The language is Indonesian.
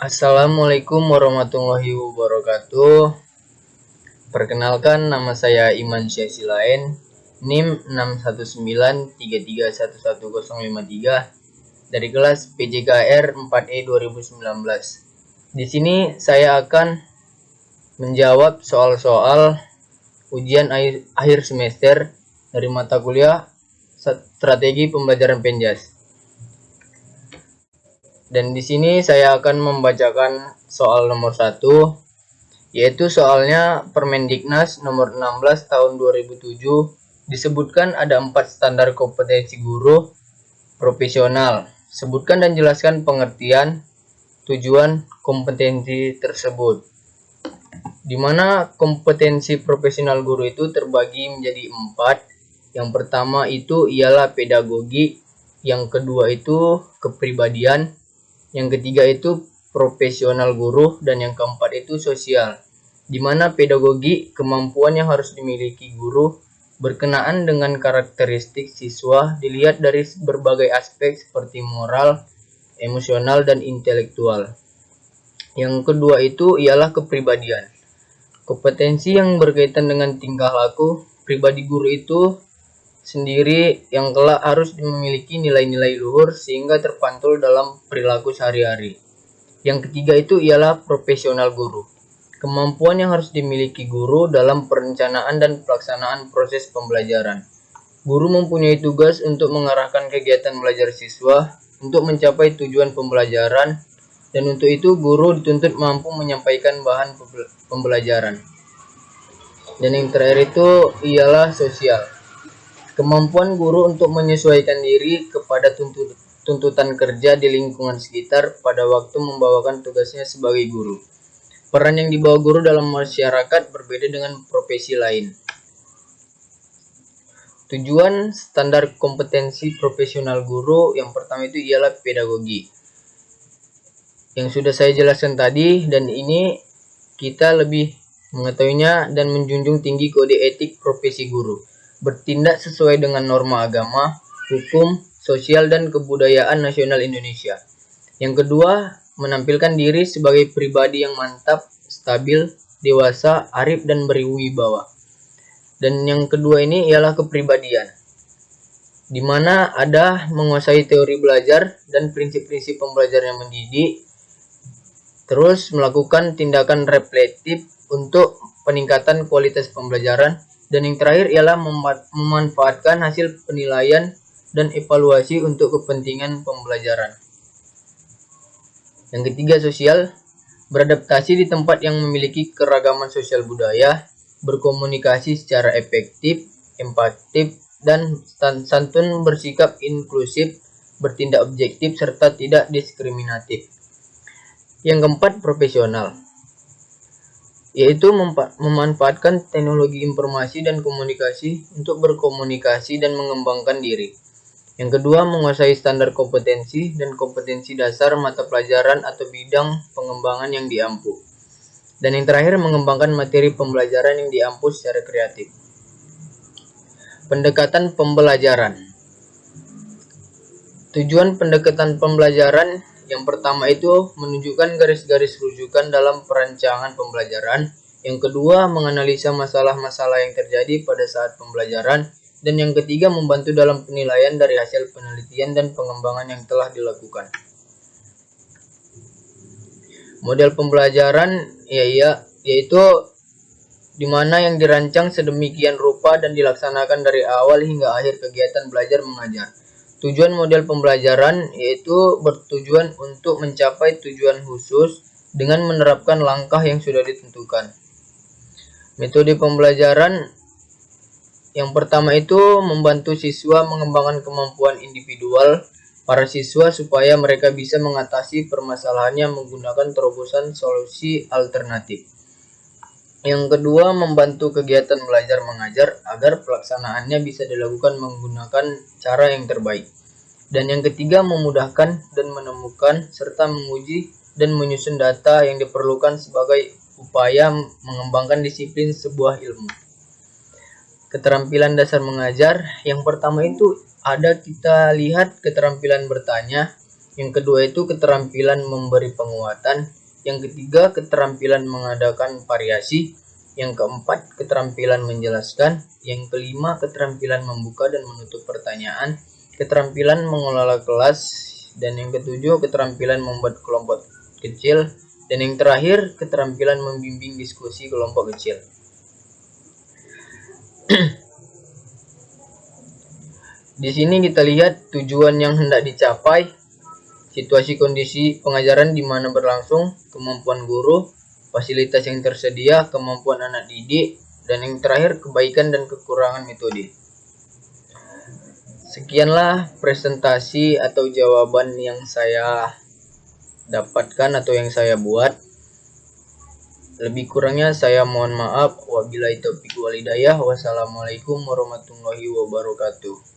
Assalamualaikum warahmatullahi wabarakatuh. Perkenalkan, nama saya Iman Syasilain, NIM 619331153 dari kelas PJKR 4E 2019. Di sini saya akan menjawab soal-soal ujian akhir semester dari mata kuliah Strategi Pembelajaran Penjas. Dan di sini saya akan membacakan soal nomor 1, yaitu soalnya Permendiknas nomor 16 tahun 2007 disebutkan ada 4 standar kompetensi guru profesional. Sebutkan dan jelaskan pengertian tujuan kompetensi tersebut. Di mana kompetensi profesional guru itu terbagi menjadi 4. Yang pertama itu ialah pedagogi, yang kedua itu kepribadian, yang ketiga itu profesional guru, dan yang keempat itu sosial. Di mana pedagogi, kemampuan yang harus dimiliki guru berkenaan dengan karakteristik siswa dilihat dari berbagai aspek seperti moral, emosional, dan intelektual. Yang kedua itu ialah kepribadian. Kompetensi yang berkaitan dengan tingkah laku pribadi guru itu sendiri yang kelak harus memiliki nilai-nilai luhur sehingga terpantul dalam perilaku sehari-hari. Yang ketiga itu ialah profesional guru. Kemampuan yang harus dimiliki guru dalam perencanaan dan pelaksanaan proses pembelajaran. Guru mempunyai tugas untuk mengarahkan kegiatan belajar siswa untuk mencapai tujuan pembelajaran, dan untuk itu guru dituntut mampu menyampaikan bahan pembelajaran. Dan yang terakhir itu ialah sosial. Kemampuan guru untuk menyesuaikan diri kepada tuntutan kerja di lingkungan sekitar pada waktu membawakan tugasnya sebagai guru. Peran yang dibawa guru dalam masyarakat berbeda dengan profesi lain. Tujuan standar kompetensi profesional guru yang pertama itu ialah pedagogi. Yang sudah saya jelaskan tadi, dan ini kita lebih mengetahuinya dan menjunjung tinggi kode etik profesi guru. Bertindak sesuai dengan norma agama, hukum, sosial, dan kebudayaan nasional Indonesia. Yang kedua, menampilkan diri sebagai pribadi yang mantap, stabil, dewasa, arif, dan berwibawa. Dan yang kedua ini ialah kepribadian, di mana ada menguasai teori belajar dan prinsip-prinsip pembelajaran yang mendidik, terus melakukan tindakan reflektif untuk peningkatan kualitas pembelajaran. Dan yang terakhir ialah memanfaatkan hasil penilaian dan evaluasi untuk kepentingan pembelajaran. Yang ketiga, sosial. Beradaptasi di tempat yang memiliki keragaman sosial budaya, berkomunikasi secara efektif, empatif, dan santun, bersikap inklusif, bertindak objektif, serta tidak diskriminatif. Yang keempat, profesional, yaitu memanfaatkan teknologi informasi dan komunikasi untuk berkomunikasi dan mengembangkan diri. Yang kedua, menguasai standar kompetensi dan kompetensi dasar mata pelajaran atau bidang pengembangan yang diampu. Dan yang terakhir, mengembangkan materi pembelajaran yang diampu secara kreatif. Pendekatan pembelajaran. Tujuan pendekatan pembelajaran yang pertama itu menunjukkan garis-garis rujukan dalam perancangan pembelajaran. Yang kedua, menganalisa masalah-masalah yang terjadi pada saat pembelajaran. Dan yang ketiga, membantu dalam penilaian dari hasil penelitian dan pengembangan yang telah dilakukan. Model pembelajaran yaitu di mana yang dirancang sedemikian rupa dan dilaksanakan dari awal hingga akhir kegiatan belajar mengajar. Tujuan model pembelajaran yaitu bertujuan untuk mencapai tujuan khusus dengan menerapkan langkah yang sudah ditentukan. Metode pembelajaran yang pertama itu membantu siswa mengembangkan kemampuan individual para siswa supaya mereka bisa mengatasi permasalahannya menggunakan terobosan solusi alternatif. Yang kedua, membantu kegiatan belajar mengajar agar pelaksanaannya bisa dilakukan menggunakan cara yang terbaik. Dan yang ketiga, memudahkan dan menemukan serta menguji dan menyusun data yang diperlukan sebagai upaya mengembangkan disiplin sebuah ilmu. Keterampilan dasar mengajar yang pertama itu ada kita lihat keterampilan bertanya, Yang kedua itu keterampilan memberi penguatan. Yang ketiga keterampilan mengadakan variasi. Yang keempat keterampilan menjelaskan. Yang kelima keterampilan membuka dan menutup pertanyaan. Keterampilan mengelola kelas. Dan yang ketujuh keterampilan membuat kelompok kecil. Dan yang terakhir keterampilan membimbing diskusi kelompok kecil. Di sini kita lihat tujuan yang hendak dicapai, situasi kondisi pengajaran di mana berlangsung, kemampuan guru, fasilitas yang tersedia, kemampuan anak didik, dan yang terakhir kebaikan dan kekurangan metode. Sekianlah presentasi atau jawaban yang saya dapatkan atau yang saya buat. Lebih kurangnya saya mohon maaf. Wabillahi taufiq wal hidayah. Wassalamualaikum warahmatullahi wabarakatuh.